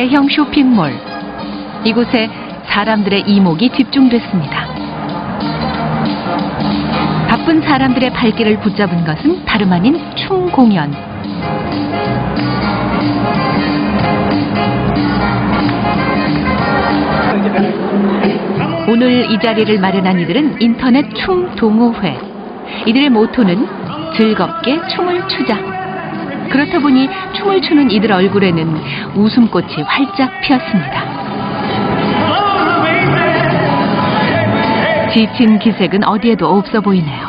대형 쇼핑몰. 이곳에 사람들의 이목이 집중됐습니다. 바쁜 사람들의 발길을 붙잡은 것은 다름 아닌 춤 공연. 오늘 이 자리를 마련한 이들은 인터넷 춤 동호회. 이들의 모토는 즐겁게 춤을 추자. 그렇다 보니 춤을 추는 이들 얼굴에는 웃음꽃이 활짝 피었습니다. 지친 기색은 어디에도 없어 보이네요.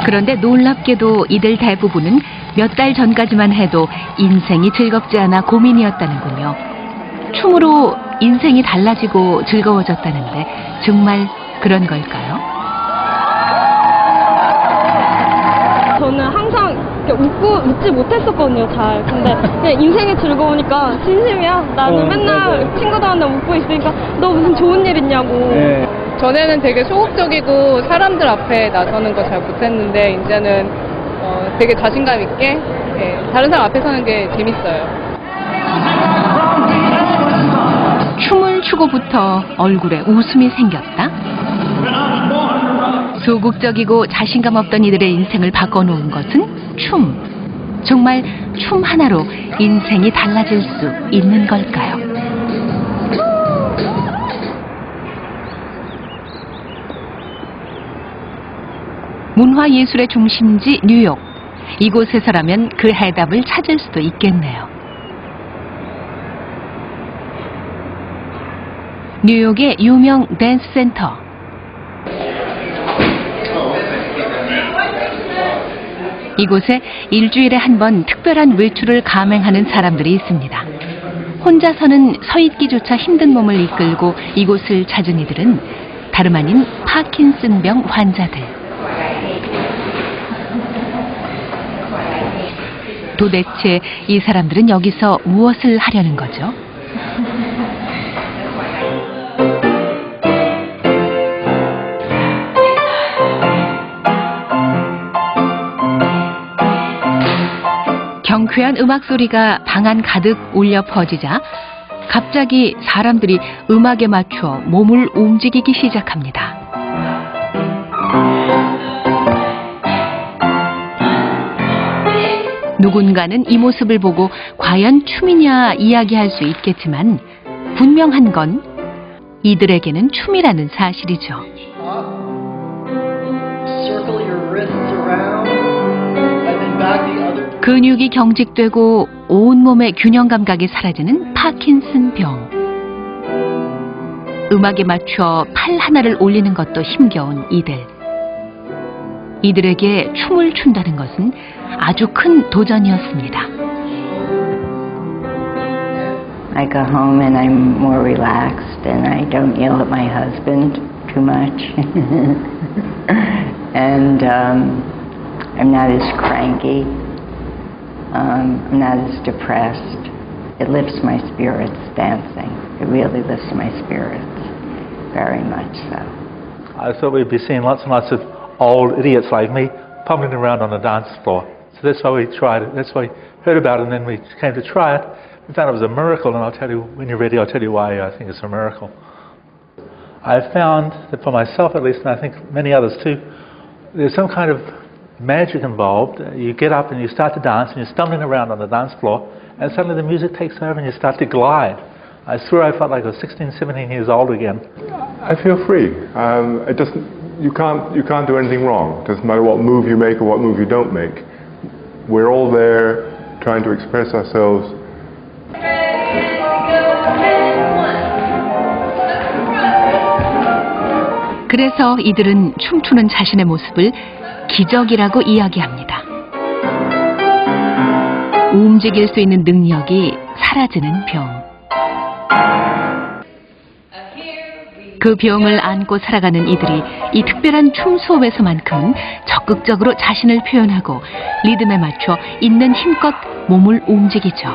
그런데 놀랍게도 이들 대부분은 몇 달 전까지만 해도 인생이 즐겁지 않아 고민이었다는군요. 춤으로 인생이 달라지고 즐거워졌다는데 정말 그런 걸까요? 저는 항상 웃지 못했었거든요, 잘. 근데 그냥 인생이 즐거우니까 진심이야. 나는 맨날 친구들한테 웃고 있으니까 너 무슨 좋은 일 있냐고. 네. 전에는 되게 소극적이고 사람들 앞에 나서는 거 잘 못했는데 이제는 되게 자신감 있게 다른 사람 앞에 서는 게 재밌어요. 춤을 추고부터 얼굴에 웃음이 생겼다? 소극적이고 자신감 없던 이들의 인생을 바꿔놓은 것은 춤. 정말 춤 하나로 인생이 달라질 수 있는 걸까요? 문화예술의 중심지 뉴욕. 이곳에서라면 그 해답을 찾을 수도 있겠네요. 뉴욕의 유명 댄스 센터. 이곳에 일주일에 한 번 특별한 외출을 감행하는 사람들이 있습니다. 혼자서는 서 있기조차 힘든 몸을 이끌고 이곳을 찾은 이들은 다름 아닌 파킨슨병 환자들. 도대체 이 사람들은 여기서 무엇을 하려는 거죠? 경쾌한 음악 소리가 방 안 가득 울려 퍼지자 갑자기 사람들이 음악에 맞춰 몸을 움직이기 시작합니다. 누군가는 이 모습을 보고 과연 춤이냐 이야기할 수 있겠지만 분명한 건 이들에게는 춤이라는 사실이죠. 근육이 경직되고 온몸의 균형 감각이 사라지는 파킨슨병. 음악에 맞춰 팔 하나를 올리는 것도 힘겨운 이들. 이들에게 춤을 춘다는 것은 아주 큰 도전이었습니다. I go home and I'm more relaxed and I don't yell at my husband too much. And I'm not as cranky. I'm not as depressed. It lifts my spirits dancing. It really lifts my spirits, very much so. I thought we'd be seeing lots and lots of old idiots like me pummeling around on the dance floor. So that's why we tried it. That's why we heard about it and then we came to try it. We found it was a miracle, and I'll tell you, when you're ready, I'll tell you why I think it's a miracle. I found that for myself at least, and I think many others too, there's some kind of magic involved. You get up and you start to dance and you're stumbling around on the dance floor and suddenly the music takes over and you start to glide. I swear I felt like I was 16, 17 years old again. I feel free. It doesn't, you can't do anything wrong. It doesn't matter what move you make or what move you don't make. We're all there trying to express ourselves. 그래서 이들은 춤추는 자신의 모습을 기적이라고 이야기합니다. 움직일 수 있는 능력이 사라지는 병. 그 병을 안고 살아가는 이들이 이 특별한 춤 수업에서만큼은 적극적으로 자신을 표현하고 리듬에 맞춰 있는 힘껏 몸을 움직이죠.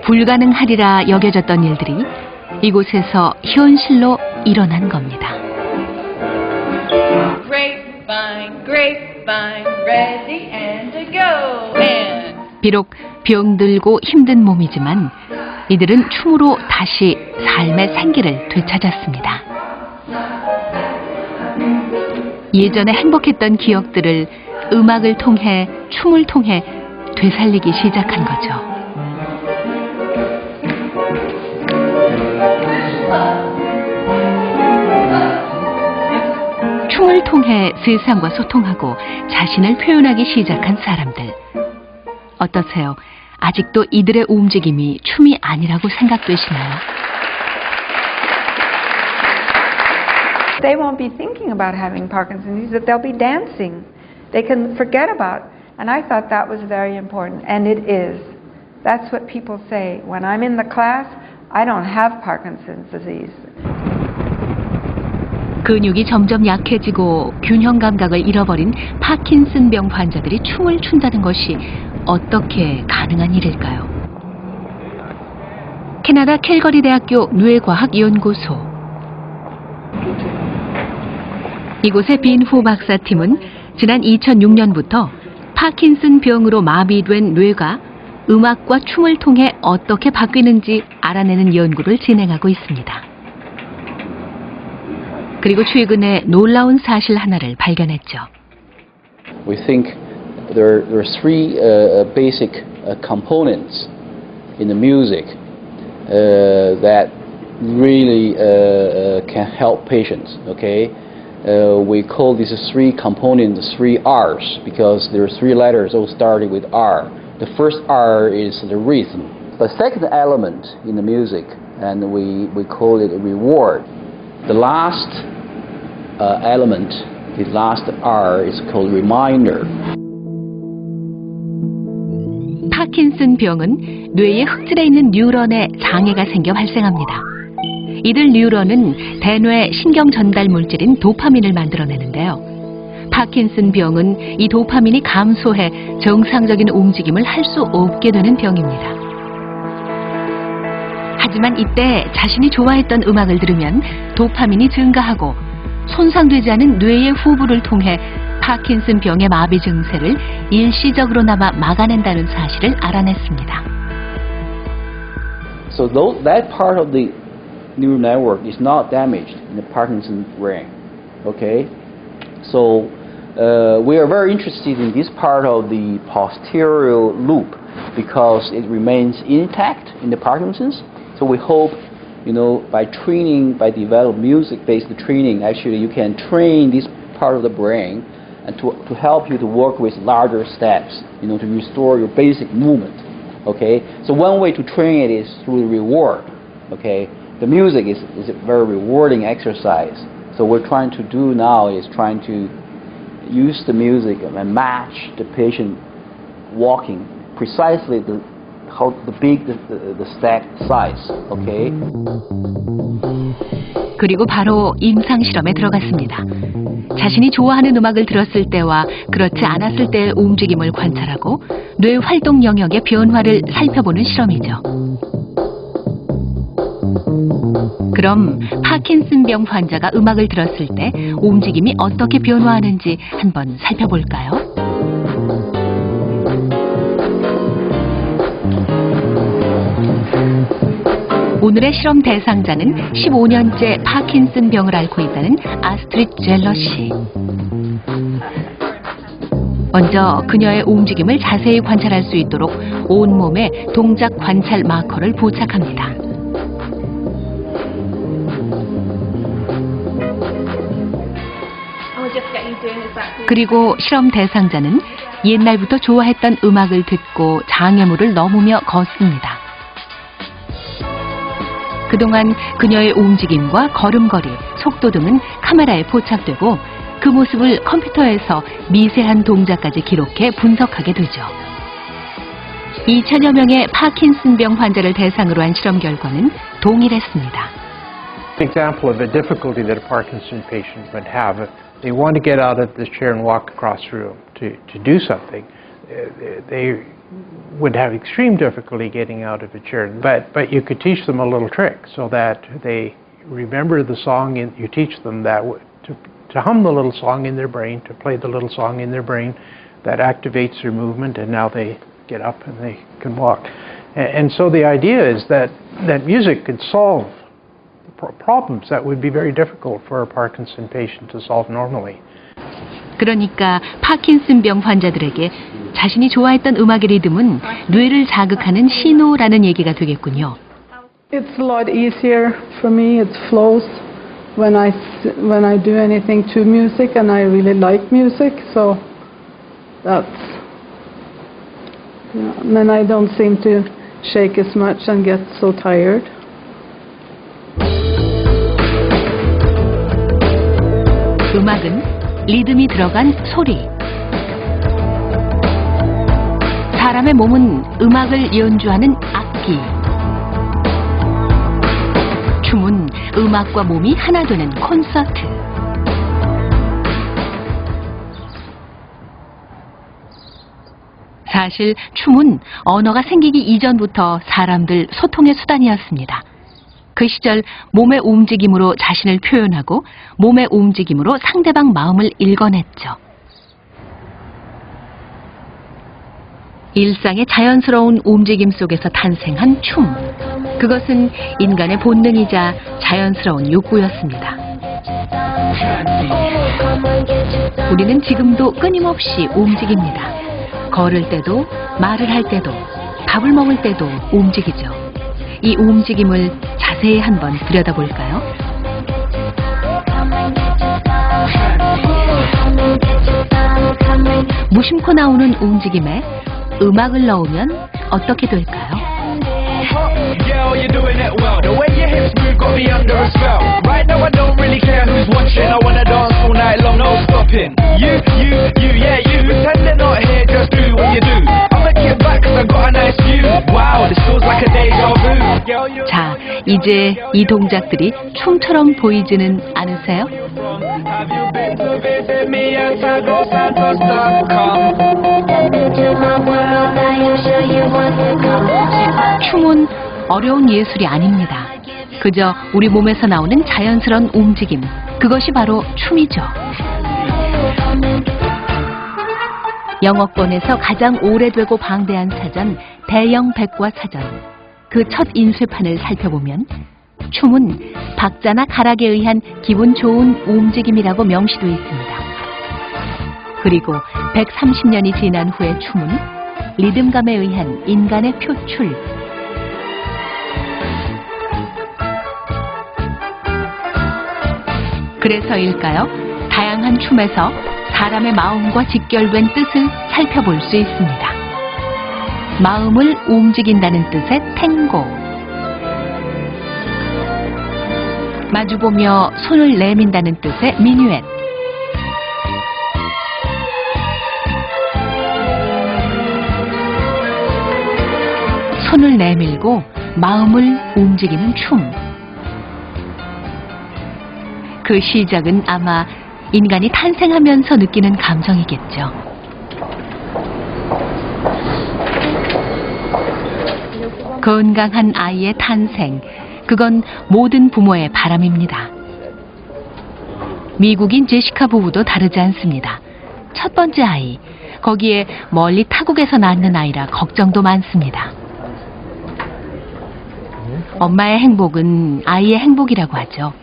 불가능하리라 여겨졌던 일들이 이곳에서 현실로 일어난 겁니다. Grapevine, grapevine, ready and to go. And 비록 병들고 힘든 몸이지만 이들은 춤으로 다시 삶의 생기를 되찾았습니다. 예전에 행복했던 기억들을 음악을 통해, 춤을 통해 되살리기 시작한 거죠. 춤을 통해 세상과 소통하고 자신을 표현하기 시작한 사람들. 어떠세요? 아직도 이들의 움직임이 춤이 아니라고 생각되시나요? They won't be thinking about having Parkinson's disease, that they'll be dancing. They can forget about. And I thought that was very important, and it is. That's what people say. When I'm in the class, I don't have Parkinson's disease. 근육이 점점 약해지고 균형 감각을 잃어버린 파킨슨병 환자들이 춤을 춘다는 것이 어떻게 가능한 일일까요? 캐나다 캘거리 대학교 뇌과학연구소. 이곳의 빈후 박사팀은 지난 2006년부터 파킨슨병으로 마비된 뇌가 음악과 춤을 통해 어떻게 바뀌는지 알아내는 연구를 진행하고 있습니다. 그리고 최근에 놀라운 사실 하나를 발견했죠. We think there are three basic components in the music that really can help patients. Okay, we call these three components three R's because there are three letters all starting with R. The first R is the rhythm. The second element in the music, and we call it reward. The last element, the last R, is called reminder. 파킨슨병은 뇌의 흑질에 있는 뉴런에 장애가 생겨 발생합니다. 이들 뉴런은 대뇌 신경 전달 물질인 도파민을 만들어내는데요. 파킨슨병은 이 도파민이 감소해 정상적인 움직임을 할 수 없게 되는 병입니다. 하지만 이때 자신이 좋아했던 음악을 들으면 도파민이 증가하고 손상되지 않은 뇌의 후부를 통해 파킨슨병의 마비 증세를 일시적으로나마 막아낸다는 사실을 알아냈습니다. So that part of the neural network is not damaged in the Parkinson's brain. Okay, so we are very interested in this part of the posterior loop because it remains intact in the Parkinson's. So we hope, by training, by develop music-based training, actually you can train this part of the brain and to help you to work with larger steps, to restore your basic movement. Okay, so one way to train it is through reward. Okay, the music is a very rewarding exercise. So what we're trying to do now is trying to use the music and match the patient walking precisely how big the step size. Okay. 그리고 바로 임상 실험에 들어갔습니다. 자신이 좋아하는 음악을 들었을 때와 그렇지 않았을 때의 움직임을 관찰하고 뇌 활동 영역의 변화를 살펴보는 실험이죠. 그럼 파킨슨병 환자가 음악을 들었을 때 움직임이 어떻게 변화하는지 한번 살펴볼까요? 오늘의 실험 대상자는 15년째 파킨슨병을 앓고 있다는 아스트리드 젤러 씨. 먼저 그녀의 움직임을 자세히 관찰할 수 있도록 온몸에 동작 관찰 마커를 부착합니다. 그리고 실험 대상자는 옛날부터 좋아했던 음악을 듣고 장애물을 넘으며 걷습니다. 그동안 그녀의 움직임과 걸음걸이, 속도 등은 카메라에 포착되고 그 모습을 컴퓨터에서 미세한 동작까지 기록해 분석하게 되죠. 2천여 명의 파킨슨병 환자를 대상으로 한 실험 결과는 동일했습니다. An example of the difficulty that a Parkinson patient would have if they want to get out of the chair and walk across the room to do something. They would have extreme difficulty getting out of a chair, but you could teach them a little trick so that they remember the song, and you teach them that to hum the little song in their brain, to play the little song in their brain, that activates their movement, and now they get up and they can walk. And so the idea is that music could solve problems that would be very difficult for a Parkinson patient to solve normally. 그러니까 파킨슨병 환자들에게 자신이 좋아했던 음악의 리듬은 뇌를 자극하는 신호라는 얘기가 되겠군요. It's a lot easier for me. It flows when I do anything to music, and I really like music. So that's, and then I don't seem to shake as much and get so tired. 음악은 리듬이 들어간 소리. 사람의 몸은 음악을 연주하는 악기. 춤은 음악과 몸이 하나 되는 콘서트. 사실 춤은 언어가 생기기 이전부터 사람들 소통의 수단이었습니다. 그 시절 몸의 움직임으로 자신을 표현하고 몸의 움직임으로 상대방 마음을 읽어냈죠. 일상의 자연스러운 움직임 속에서 탄생한 춤. 그것은 인간의 본능이자 자연스러운 욕구였습니다. 우리는 지금도 끊임없이 움직입니다. 걸을 때도, 말을 할 때도, 밥을 먹을 때도 움직이죠. 이 움직임을 자세히 한번 들여다볼까요? 무심코 나오는 움직임에 음악을 넣으면 어떻게 될까요? Girl, you're doing it well. The way your hips move got me under a spell. Right now I don't really care who's watching. I wanna dance all night long, no stopping. You, yeah, you. Pretend they're not here, just do what you do. I'ma get back cause I got a nice view. Wow, this feels like a deja vu. 자, 이제 이 동작들이 춤처럼 보이지는 않으세요? Have you been to visit me at santos.com? 춤은 어려운 예술이 아닙니다. 그저 우리 몸에서 나오는 자연스러운 움직임, 그것이 바로 춤이죠. 영어권에서 가장 오래되고 방대한 사전, 대영 백과사전. 그 첫 인쇄판을 살펴보면 춤은 박자나 가락에 의한 기분 좋은 움직임이라고 명시되어 있습니다. 그리고 130년이 지난 후의 춤은 리듬감에 의한 인간의 표출. 그래서일까요? 다양한 춤에서 사람의 마음과 직결된 뜻을 살펴볼 수 있습니다. 마음을 움직인다는 뜻의 탱고. 마주보며 손을 내민다는 뜻의 미뉴엣. 손을 내밀고 마음을 움직이는 춤. 그 시작은 아마 인간이 탄생하면서 느끼는 감정이겠죠. 건강한 아이의 탄생, 그건 모든 부모의 바람입니다. 미국인 제시카 부부도 다르지 않습니다. 첫 번째 아이, 거기에 멀리 타국에서 낳는 아이라 걱정도 많습니다. 엄마의 행복은 아이의 행복이라고 하죠.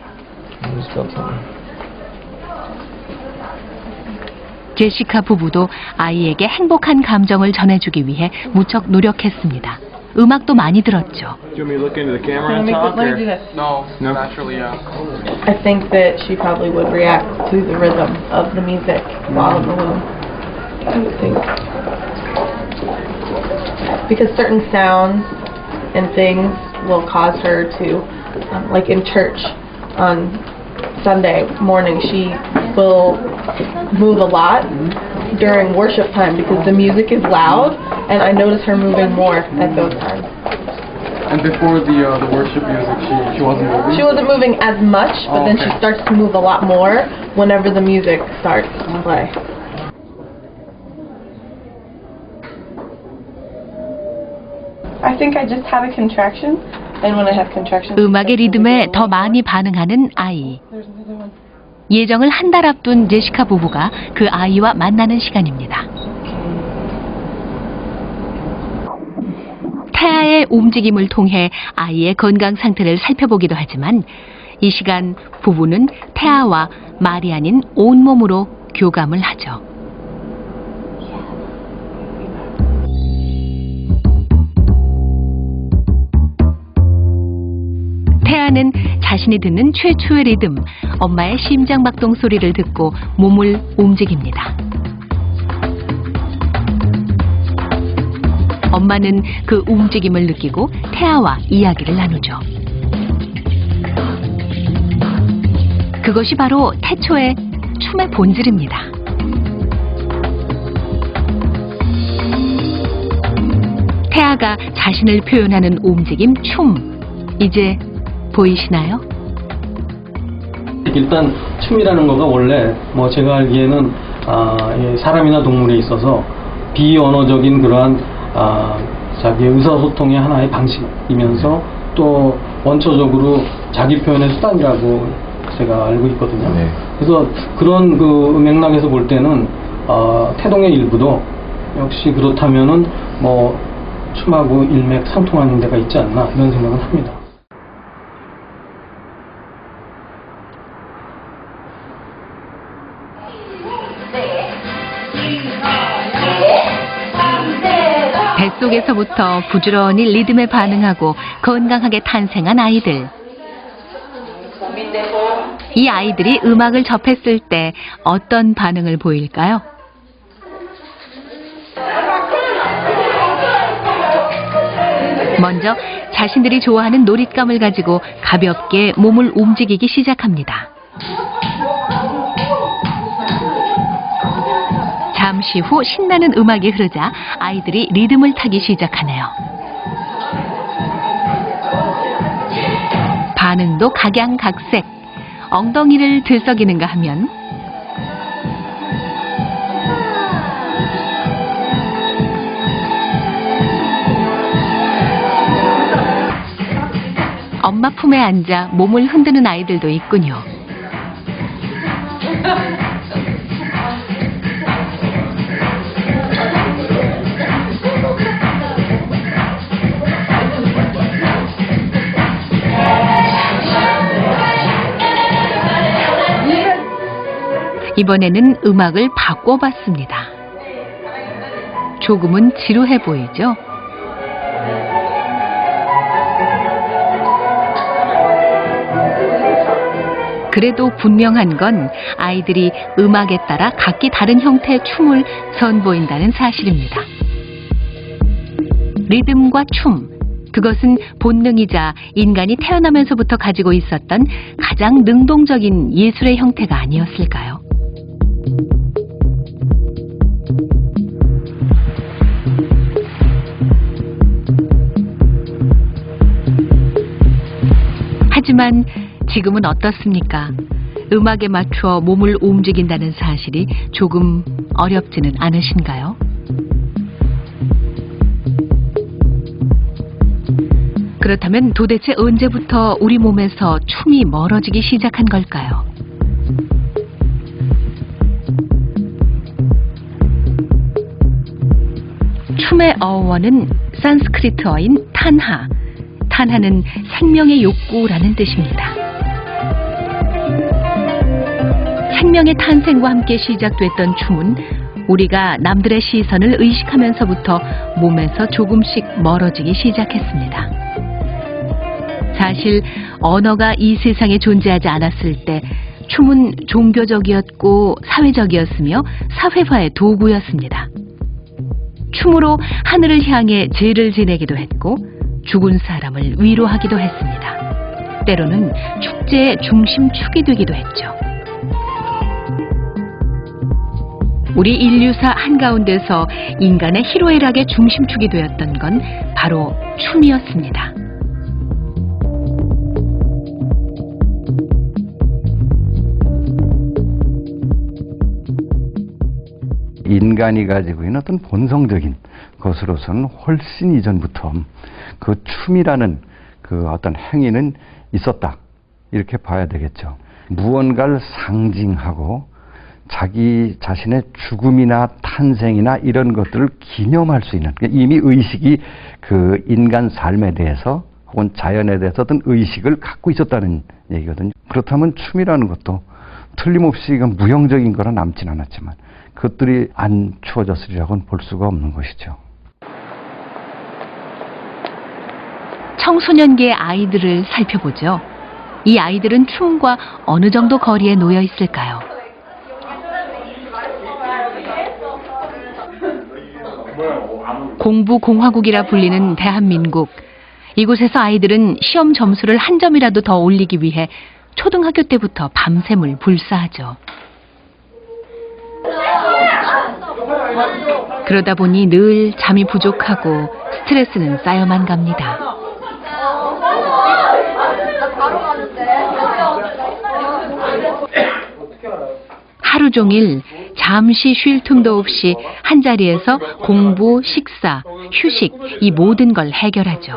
제시카 부부도 아이에게 행복한 감정을 전해주기 위해 무척 노력했습니다. 음악도 많이 들었죠. Do you want me to look into the camera and talk? Let me do this. No, naturally, yeah. I think that she probably would react to the rhythm of the music while in the womb. I would think. Because certain sounds and things will cause her to, like in church on Sunday morning, she will move a lot during worship time because the music is loud, and I notice her moving more at those times. And before the worship music, she wasn't moving? She wasn't moving as much, but then she starts to move a lot more whenever the music starts to play. I think I just had a contraction. And when I have contractions, 음악의 리듬에 더 많이 반응하는 아이. 예정을 한 달 앞둔 제시카 부부가 그 아이와 만나는 시간입니다. 태아의 움직임을 통해 아이의 건강 상태를 살펴보기도 하지만 이 시간 부부는 태아와 말이 아닌 온몸으로 교감을 하죠. 태아는 자신이 듣는 최초의 리듬, 엄마의 심장박동 소리를 듣고 몸을 움직입니다. 엄마는 그 움직임을 느끼고 태아와 이야기를 나누죠. 그것이 바로 태초의 춤의 본질입니다. 태아가 자신을 표현하는 움직임, 춤. 이제 보이시나요? 일단 춤이라는 거가 원래 뭐 제가 알기에는 사람이나 동물에 있어서 비언어적인 그러한 자기의 의사소통의 하나의 방식이면서 또 원초적으로 자기 표현의 수단이라고 제가 알고 있거든요. 네. 그래서 그런 그 맥락에서 볼 때는 태동의 일부도 역시 그렇다면은 뭐 춤하고 일맥상통하는 데가 있지 않나 이런 생각을 합니다. 뱃속에서부터 부지런히 리듬에 반응하고 건강하게 탄생한 아이들. 이 아이들이 음악을 접했을 때 어떤 반응을 보일까요? 먼저 자신들이 좋아하는 놀잇감을 가지고 가볍게 몸을 움직이기 시작합니다. 잠시 후 신나는 음악이 흐르자 아이들이 리듬을 타기 시작하네요. 반응도 각양각색. 엉덩이를 들썩이는가 하면 엄마 품에 앉아 몸을 흔드는 아이들도 있군요. 이번에는 음악을 바꿔봤습니다. 조금은 지루해 보이죠? 그래도 분명한 건 아이들이 음악에 따라 각기 다른 형태의 춤을 선보인다는 사실입니다. 리듬과 춤, 그것은 본능이자 인간이 태어나면서부터 가지고 있었던 가장 능동적인 예술의 형태가 아니었을까요? 하지만 지금은 어떻습니까? 음악에 맞추어 몸을 움직인다는 사실이 조금 어렵지는 않으신가요? 그렇다면 도대체 언제부터 우리 몸에서 춤이 멀어지기 시작한 걸까요? 춤의 어원은 산스크리트어인 탄하. 탄하는 생명의 욕구라는 뜻입니다. 생명의 탄생과 함께 시작됐던 춤은 우리가 남들의 시선을 의식하면서부터 몸에서 조금씩 멀어지기 시작했습니다. 사실 언어가 이 세상에 존재하지 않았을 때 춤은 종교적이었고 사회적이었으며 사회화의 도구였습니다. 춤으로 하늘을 향해 제를 지내기도 했고 죽은 사람을 위로하기도 했습니다. 때로는 축제의 중심축이 되기도 했죠. 우리 인류사 한가운데서 인간의 희로애락의 중심축이 되었던 건 바로 춤이었습니다. 인간이 가지고 있는 어떤 본성적인 것으로서는 훨씬 이전부터 그 춤이라는 그 어떤 행위는 있었다. 이렇게 봐야 되겠죠. 무언가를 상징하고 자기 자신의 죽음이나 탄생이나 이런 것들을 기념할 수 있는, 이미 의식이 그 인간 삶에 대해서 혹은 자연에 대해서 어떤 의식을 갖고 있었다는 얘기거든요. 그렇다면 춤이라는 것도 틀림없이 무형적인 거라 남진 않았지만 그것들이 안 추어졌으리라고는 볼 수가 없는 것이죠. 청소년기의 아이들을 살펴보죠. 이 아이들은 춤과 어느 정도 거리에 놓여 있을까요? 공부공화국이라 불리는 대한민국. 이곳에서 아이들은 시험 점수를 한 점이라도 더 올리기 위해 초등학교 때부터 밤샘을 불사하죠. 그러다 보니 늘 잠이 부족하고 스트레스는 쌓여만 갑니다. 하루 종일 잠시 쉴 틈도 없이 한자리에서 공부, 식사, 휴식 이 모든 걸 해결하죠.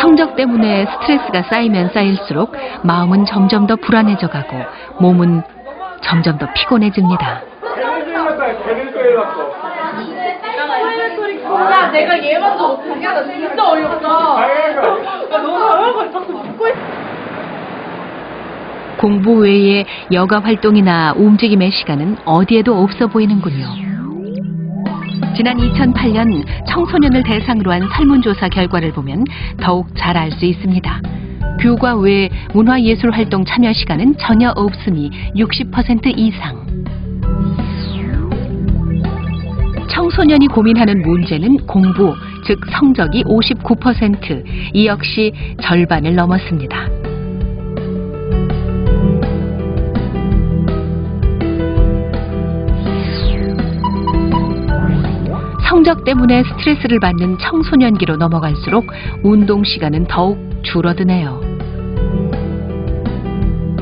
성적 때문에 스트레스가 쌓이면 쌓일수록 마음은 점점 더 불안해져 가고 몸은 점점 더 피곤해집니다. 야, 내가 얘만 더 못하게 하다 진짜 어이없다. 너무 잘하고 자꾸 듣고 있어. 공부 외에 여가 활동이나 움직임의 시간은 어디에도 없어 보이는군요. 지난 2008년 청소년을 대상으로 한 설문조사 결과를 보면 더욱 잘 알 수 있습니다. 교과 외 문화예술 활동 참여 시간은 전혀 없음이 60% 이상. 청소년이 고민하는 문제는 공부, 즉 성적이 59%, 이 역시 절반을 넘었습니다. 성적 때문에 스트레스를 받는 청소년기로 넘어갈수록 운동 시간은 더욱 줄어드네요.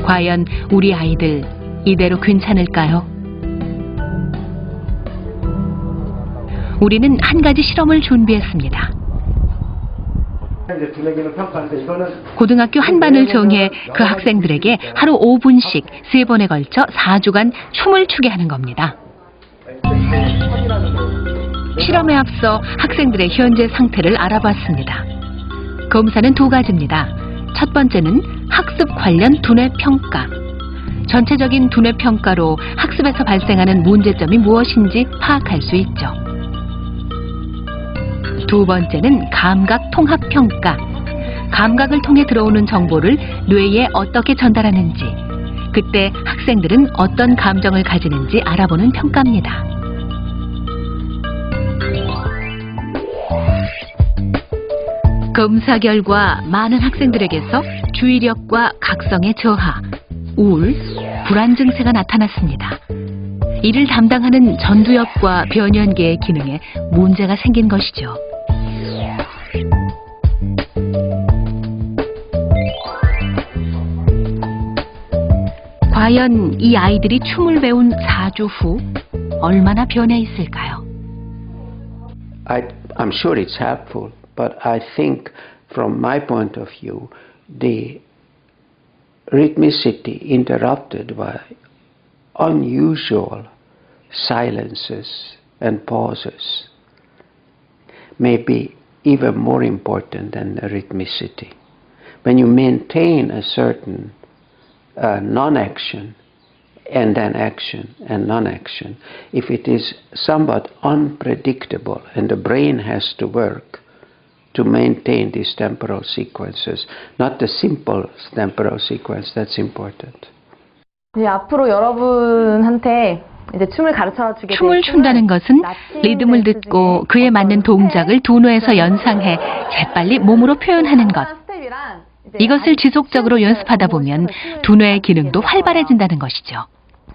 과연 우리 아이들 이대로 괜찮을까요? 우리는 한 가지 실험을 준비했습니다. 고등학교 한 반을 정해 그 학생들에게 하루 5분씩 3번에 걸쳐 4주간 춤을 추게 하는 겁니다. 실험에 앞서 학생들의 현재 상태를 알아봤습니다. 검사는 2가지입니다. 첫 번째는 학습 관련 두뇌 평가. 전체적인 두뇌 평가로 학습에서 발생하는 문제점이 무엇인지 파악할 수 있죠. 두 번째는 감각 통합 평가. 감각을 통해 들어오는 정보를 뇌에 어떻게 전달하는지, 그때 학생들은 어떤 감정을 가지는지 알아보는 평가입니다. 검사 결과 많은 학생들에게서 주의력과 각성의 저하, 우울, 불안 증세가 나타났습니다. 이를 담당하는 전두엽과 변연계의 기능에 문제가 생긴 것이죠. 과연 이 아이들이 춤을 배운 4주 후 얼마나 변해 있을까요? I'm sure it's helpful, but I think from my point of view, the rhythmicity interrupted by unusual silences and pauses may be even more important than the rhythmicity. When you maintain a certain non-action and then action and non-action, if it is somewhat unpredictable and the brain has to work to maintain these temporal sequences, not the simple temporal sequence, that's important. 네, 앞으로 여러분한테 이제 춤을 가르쳐 주게 춤을 춘다는 것은 리듬을 듣고 그에 맞는 동작을 두뇌에서 연상해 재빨리 몸으로 표현하는 것. 이것을 지속적으로 연습하다 보면 두뇌의 기능도 활발해진다는 것이죠.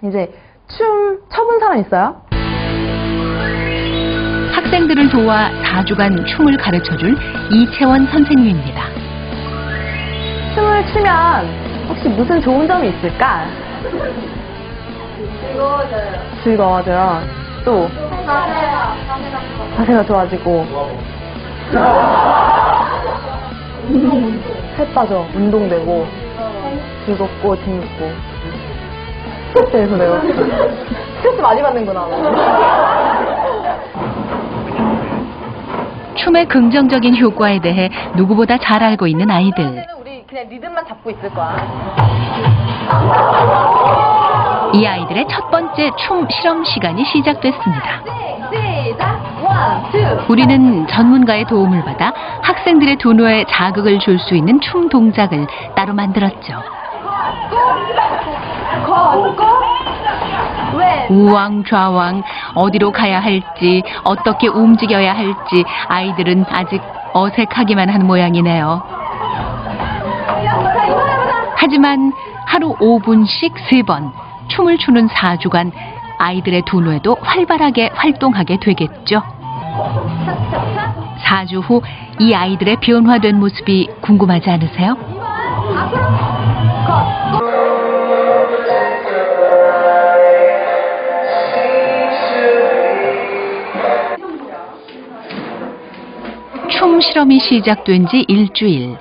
이제 춤 춰본 사람 있어요? 학생들을 도와 4주간 춤을 가르쳐줄 이채원 선생님입니다. 춤을 추면 혹시 무슨 좋은 점이 있을까? 즐거워져요. 또 자세가 좋아지고 살 빠져. 운동되고 즐겁고 재밌고 스트레스에서 내가 스트레스 많이 받는구나. 춤의 긍정적인 효과에 대해 누구보다 잘 알고 있는 아이들. 우리 그냥 리듬만 잡고 있을 거야. 이 아이들의 첫 번째 춤 실험 시간이 시작됐습니다. 우리는 전문가의 도움을 받아 학생들의 두뇌에 자극을 줄 수 있는 춤 동작을 따로 만들었죠. 우왕좌왕 어디로 가야 할지 어떻게 움직여야 할지 아이들은 아직 어색하기만 한 모양이네요. 하지만 하루 5분씩 3번 춤을 추는 4주간 아이들의 두뇌도 활발하게 활동하게 되겠죠. 4주 후 이 아이들의 변화된 모습이 궁금하지 않으세요? 춤 실험이 시작된 지 일주일.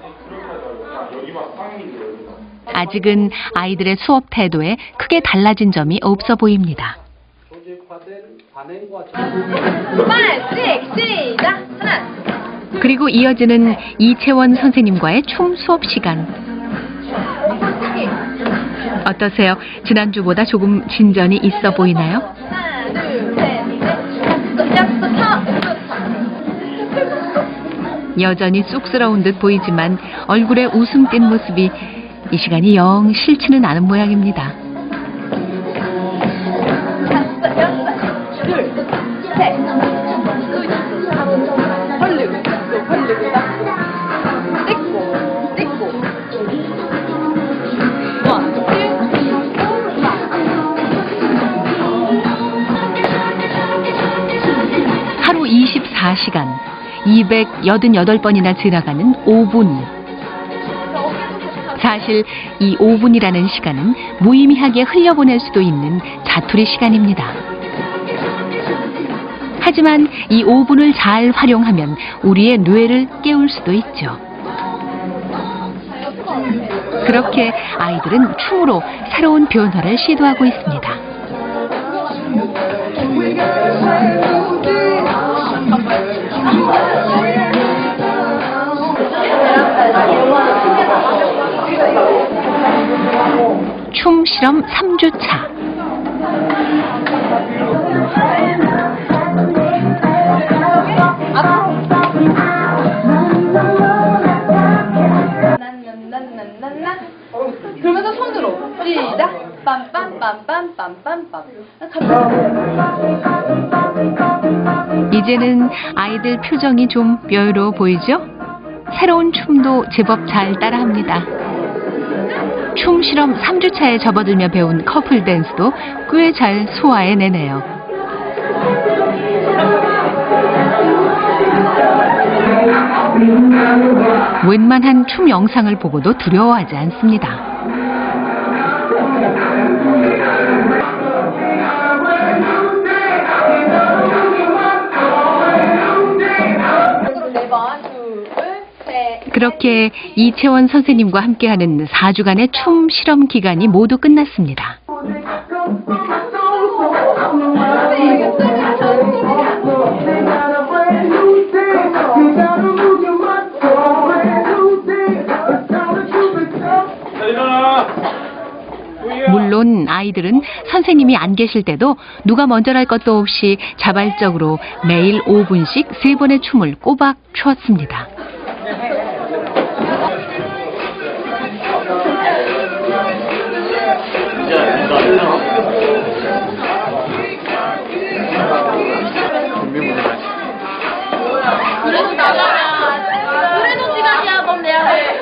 아직은 아이들의 수업 태도에 크게 달라진 점이 없어 보입니다. 그리고 이어지는 이채원 선생님과의 춤 수업 시간. 어떠세요? 지난주보다 조금 진전이 있어 보이나요? 여전히 쑥스러운 듯 보이지만 얼굴에 웃음 띤 모습이 이 시간이 영 싫지는 않은 모양입니다. 하루 24시간 288번이나 지나가는 5분. 사실 이 5분이라는 시간은 무의미하게 흘려보낼 수도 있는 자투리 시간입니다. 하지만 이 5분을 잘 활용하면 우리의 뇌를 깨울 수도 있죠. 그렇게 아이들은 춤으로 새로운 변화를 시도하고 있습니다. 춤 실험 3주차. 그러면서 손으로 시작. 빰빰빰빰빰빰빰. 이제는 아이들 표정이 좀 여유로워 보이죠? 새로운 춤도 제법 잘 따라합니다. 춤 실험 3주차에 접어들며 배운 커플 댄스도 꽤 잘 소화해내네요. 웬만한 춤 영상을 보고도 두려워하지 않습니다. 그렇게 이채원 선생님과 함께하는 4주간의 춤 실험 기간이 모두 끝났습니다. 물론 아이들은 선생님이 안 계실 때도 누가 먼저랄 것도 없이 자발적으로 매일 5분씩 3번의 춤을 꼬박 추었습니다. 그래도 나가라. 그래도 시간이야. 넌 내야 돼.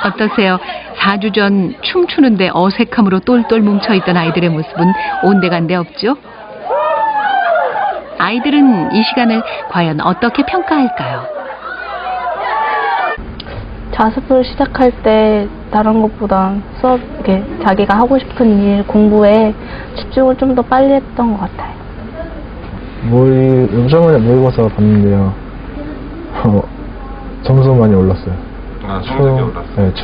어떠세요? 4주 전 춤추는데 어색함으로 똘똘 뭉쳐있던 아이들의 모습은 온데간데 없죠. 아이들은 이 시간을 과연 어떻게 평가할까요? 자습을 시작할 때 다른 것보다 수업, 이렇게 자기가 하고 싶은 일, 공부에 집중을 좀 더 빨리 했던 것 같아요. 요즘에 모의고사 봤는데요. 점수 많이 올랐어요. 아, 성적이 올랐어요? 네,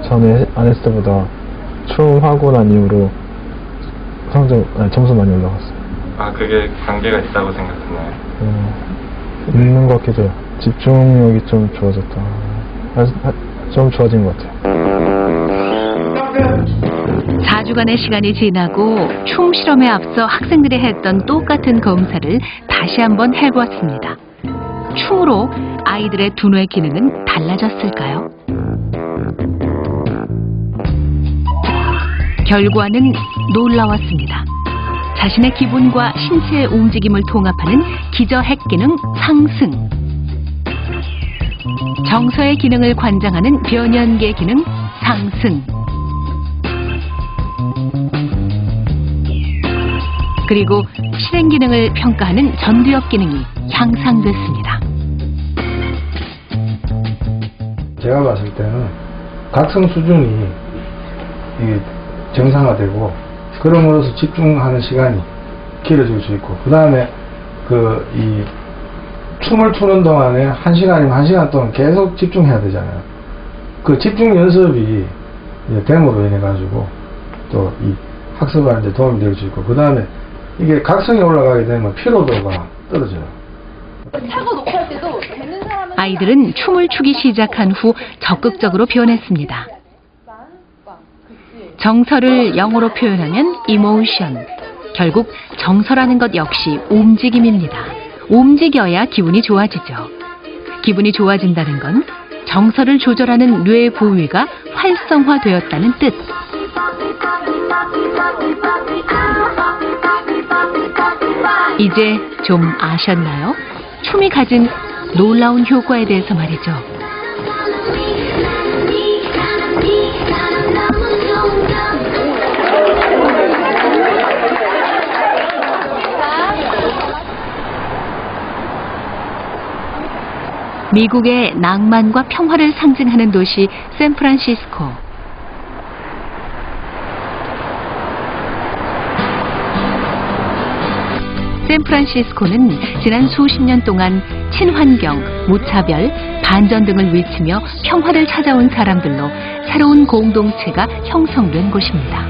전에 안 했을 때보다 춤하고 난 이후로 점수 많이 올라갔어요. 아, 그게 관계가 있다고 생각하나요? 있는 것 같기도 해요. 집중력이 좀 좋아졌다. 좀 좋아진 것 같아요. 4주간의 시간이 지나고 춤 실험에 앞서 학생들이 했던 똑같은 검사를 다시 한번 해보았습니다. 춤으로 아이들의 두뇌 기능은 달라졌을까요? 결과는 놀라웠습니다. 자신의 기분과 신체의 움직임을 통합하는 기저핵 기능 상승, 정서의 기능을 관장하는 변연계 기능 상승, 그리고 실행 기능을 평가하는 전두엽 기능이 향상됐습니다. 제가 봤을 때는 각성 수준이 이게 정상화되고, 그럼으로써 집중하는 시간이 길어질 수 있고, 그 다음에 이 춤을 추는 동안에 1시간이면 1시간 동안 계속 집중해야 되잖아요. 그 집중 연습이 됨으로 인해 가지고 또 이 학습하는 데 도움이 될 수 있고, 그 다음에 이게 각성이 올라가게 되면 피로도가 떨어져요. 사고 녹화할 때도 되는 사람은 아이들은 춤을 추기 시작한 후 적극적으로 변했습니다. 정서를 영어로 표현하면 emotion. 결국 정서라는 것 역시 움직임입니다. 움직여야 기분이 좋아지죠. 기분이 좋아진다는 건 정서를 조절하는 뇌 부위가 활성화되었다는 뜻. 이제 좀 아셨나요? 춤이 가진 놀라운 효과에 대해서 말이죠. 미국의 낭만과 평화를 상징하는 도시 샌프란시스코. 샌프란시스코는 지난 수십 년 동안 친환경, 무차별, 반전 등을 외치며 평화를 찾아온 사람들로 새로운 공동체가 형성된 곳입니다.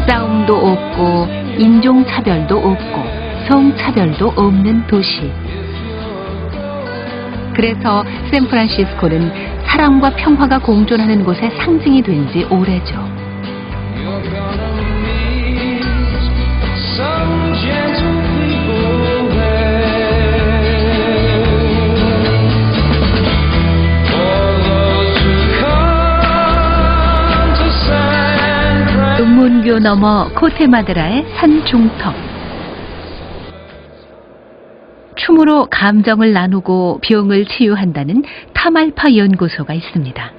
싸움도 없고 인종차별도 없고 성차별도 없는 도시. 그래서 샌프란시스코는 사랑과 평화가 공존하는 곳의 상징이 된 지 오래죠. 음문교 너머 코테마드라의 산중턱. 춤으로 감정을 나누고 병을 치유한다는 타말파 연구소가 있습니다.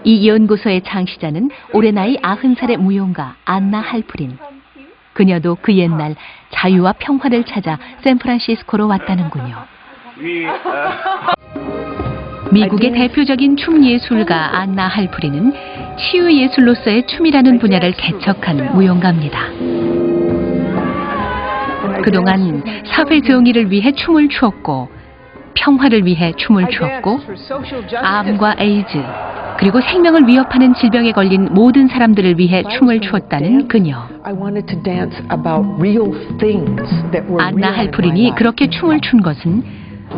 이 연구소의 창시자는 올해 나이 90살의 무용가 안나 할프린. 그녀도 그 옛날 자유와 평화를 찾아 샌프란시스코로 왔다는군요. 미국의 대표적인 춤 예술가 안나 할프린은 치유 예술로서의 춤이라는 분야를 개척한 무용가입니다. 그동안 사회 정의를 위해 춤을 추었고, 평화를 위해 춤을 추었고, 암과 에이즈, 그리고 생명을 위협하는 질병에 걸린 모든 사람들을 위해 춤을 추었다는 그녀. 안나 할프린이 그렇게 춤을 춘 것은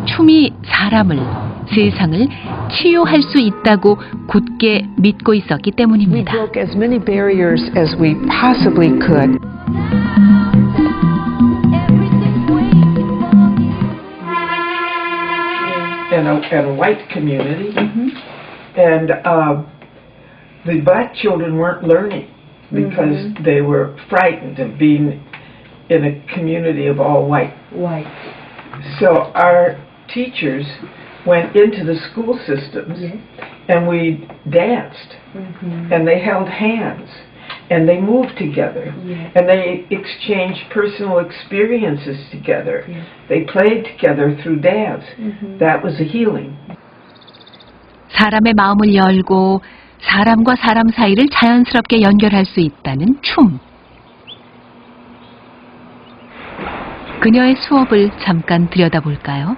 춤이 사람을, 세상을 치유할 수 있다고 굳게 믿고 있었기 때문입니다. In a white community, and the black children weren't learning because they were frightened of being in a community of all white. So our teachers went into the school systems and we danced and they held hands and they moved together and they exchanged personal experiences together. They played together through dance. That was a healing. 사람의 마음을 열고 사람과 사람 사이를 자연스럽게 연결할 수 있다는 춤. 그녀의 수업을 잠깐 들여다볼까요?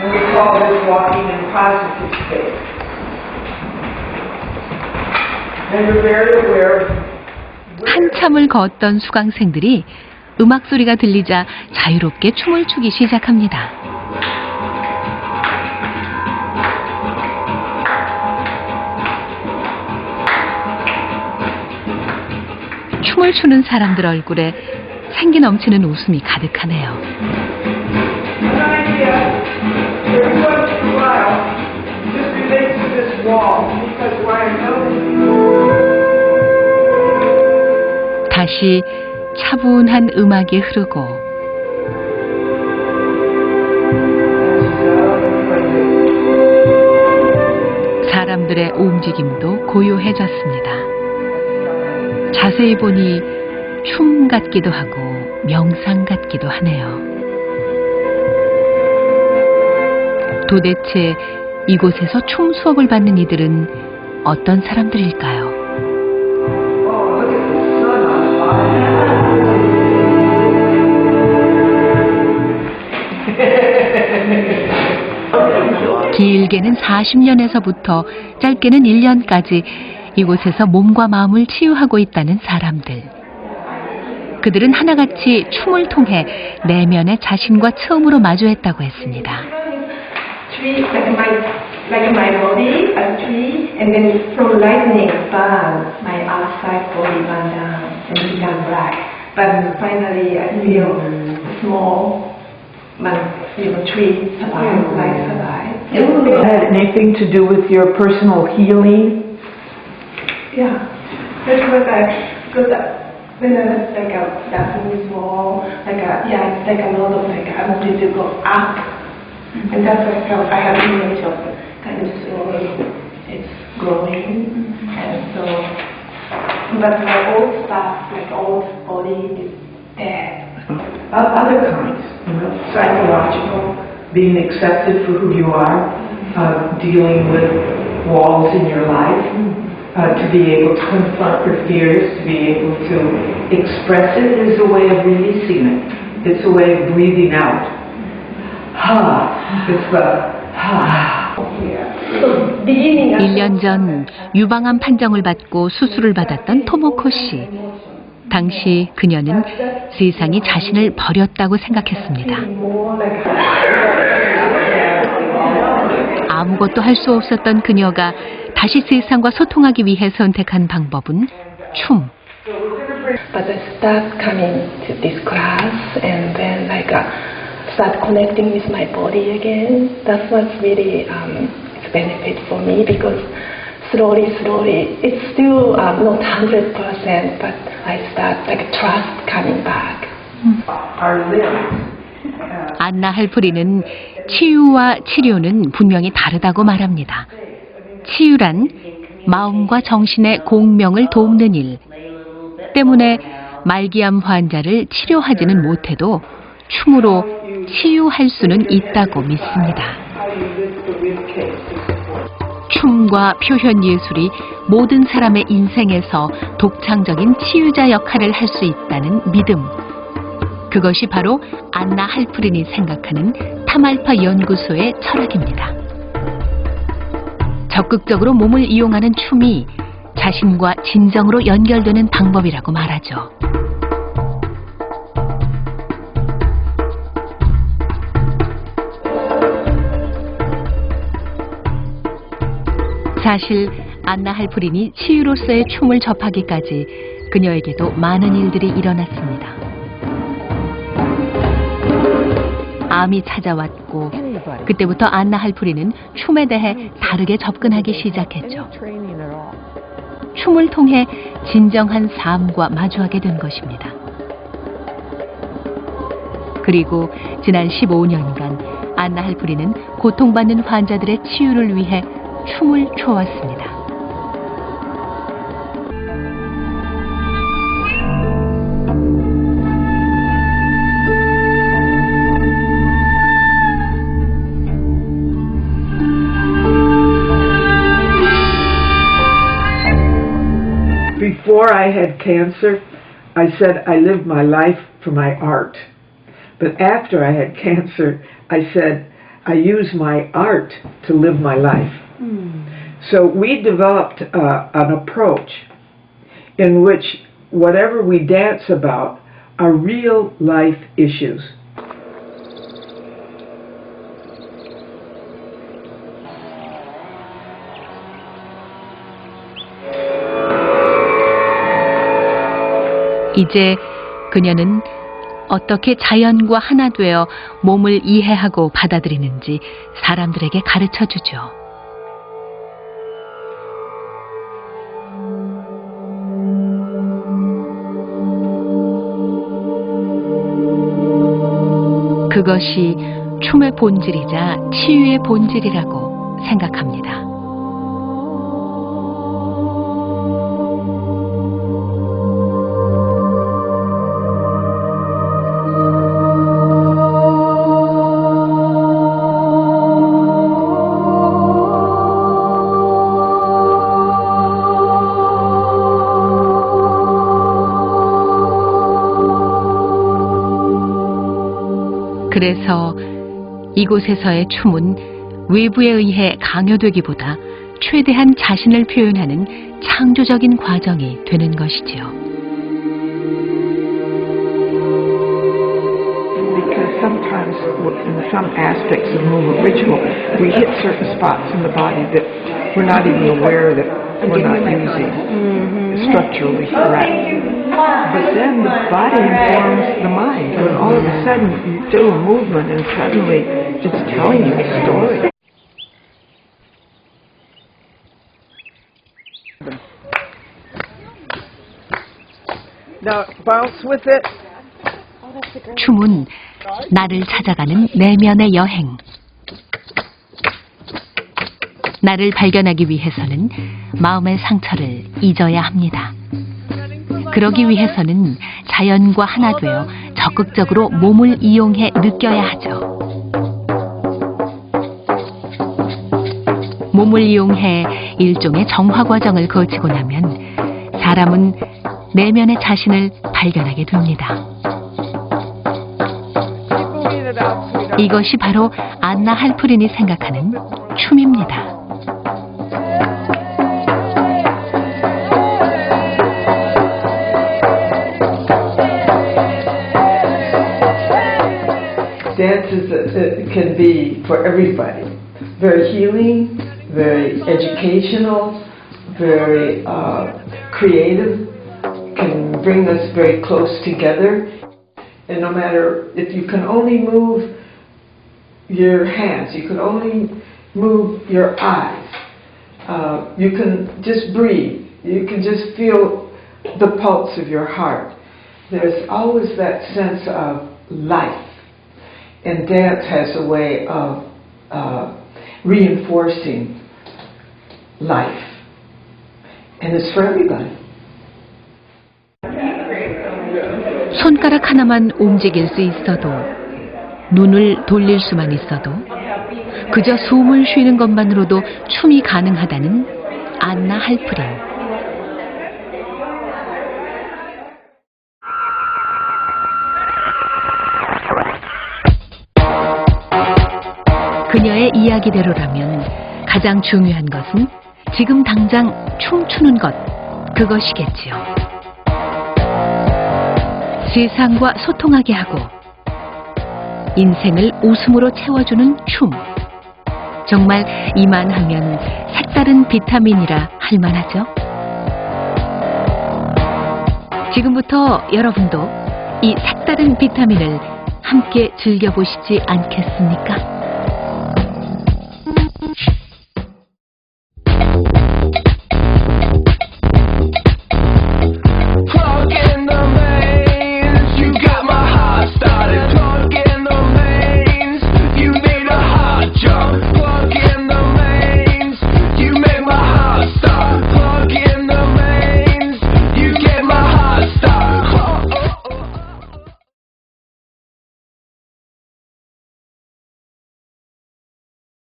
And we call this walking in positive space. And we're very aware of 한참을 걷던 수강생들이 음악 소리가 들리자 자유롭게 춤을 추기 시작합니다. 춤을 추는 사람들 얼굴에 생기 넘치는 웃음이 가득하네요. 다시 차분한 음악이 흐르고 사람들의 움직임도 고요해졌습니다. 자세히 보니 춤 같기도 하고 명상 같기도 하네요. 도대체 이곳에서 춤 수업을 받는 이들은 어떤 사람들일까요? 길게는 40년에서부터 짧게는 1년까지 이곳에서 몸과 마음을 치유하고 있다는 사람들. 그들은 하나같이 춤을 통해 내면의 자신과 처음으로 마주했다고 했습니다. Tree, like my body, a tree, and then from lightning burn, my outside body burn down and become black. But finally I feel small, tree survive, like survive. It had anything to do with your personal healing? Yeah, that's what when I was like dancing small, like a lot of I wanted to go up, and that's what I felt. I have an image of kind of slowly it's growing, and so, but my old stuff, like old body is dead. Other kinds, psychological, being accepted for who you are, dealing with walls in your life, to be able to confront your fears, to be able to express it is a way of releasing it. It's a way of breathing out. It's the 1년 전 유방암 판정을 받고 수술을 받았던 토모코 씨. 당시 그녀는 세상이 자신을 버렸다고 생각했습니다. 아무것도 할 수 없었던 그녀가 다시 세상과 소통하기 위해 선택한 방법은 춤. But I start coming to this class and then start connecting with my body again. That's what's really it's benefit for me because slowly, it's still not 100%, but I start trust coming back. 안나 할프리는 치유와 치료는 분명히 다르다고 말합니다. 치유란 마음과 정신의 공명을 돕는 일 때문에 말기암 환자를 치료하지는 못해도 춤으로 치유할 수는 있다고 믿습니다. 춤과 표현 예술이 모든 사람의 인생에서 독창적인 치유자 역할을 할 수 있다는 믿음. 그것이 바로 안나 할프린이 생각하는 타말파 연구소의 철학입니다. 적극적으로 몸을 이용하는 춤이 자신과 진정으로 연결되는 방법이라고 말하죠. 사실 안나 할프린이 치유로서의 춤을 접하기까지 그녀에게도 많은 일들이 일어났습니다. 암이 찾아왔고 그때부터 안나 할프리는 춤에 대해 다르게 접근하기 시작했죠. 춤을 통해 진정한 삶과 마주하게 된 것입니다. 그리고 지난 15년간 안나 할프리는 고통받는 환자들의 치유를 위해 춤을 춰왔습니다. Before I had cancer, I said I lived my life for my art. But after I had cancer, I said I use my art to live my life. So we developed an approach in which whatever we dance about are real life issues. 이제 그녀는 어떻게 자연과 하나 되어 몸을 이해하고 받아들이는지 사람들에게 가르쳐 주죠. 그것이 춤의 본질이자 치유의 본질이라고 생각합니다. 그래서 이곳에서의 춤은 외부에 의해 강요되기보다 최대한 자신을 표현하는 창조적인 과정이 되는 것이지요. Because sometimes in some aspects of movement ritual, we hit certain spots in the body that we're not even aware that we're not using structurally correct. But then the body informs the mind, and all of a sudden you do a movement and suddenly it's telling you a story. Now bounce with it. 춤은 나를 찾아가는 내면의 여행. 나를 발견하기 위해서는 마음의 상처를 잊어야 합니다. 그러기 위해서는 자연과 하나 되어 적극적으로 몸을 이용해 느껴야 하죠. 몸을 이용해 일종의 정화 과정을 거치고 나면 사람은 내면의 자신을 발견하게 됩니다. 이것이 바로 안나 할프린이 생각하는 춤입니다. Dance can be for everybody. Very healing, very educational, very creative, can bring us very close together. And no matter if you can only move your hands, you can only move your eyes, you can just breathe, you can just feel the pulse of your heart. There's always that sense of life. And dance has a way of reinforcing life. And it's for everybody. 손가락 하나만 움직일 수 있어도, 눈을 돌릴 수만 있어도, 그저 숨을 쉬는 것만으로도 춤이 가능하다는 안나 할프린. 그녀의 이야기대로라면 가장 중요한 것은 지금 당장 춤추는 것, 그것이겠지요. 세상과 소통하게 하고 인생을 웃음으로 채워주는 춤. 정말 이만하면 색다른 비타민이라 할 만하죠. 지금부터 여러분도 이 색다른 비타민을 함께 즐겨보시지 않겠습니까?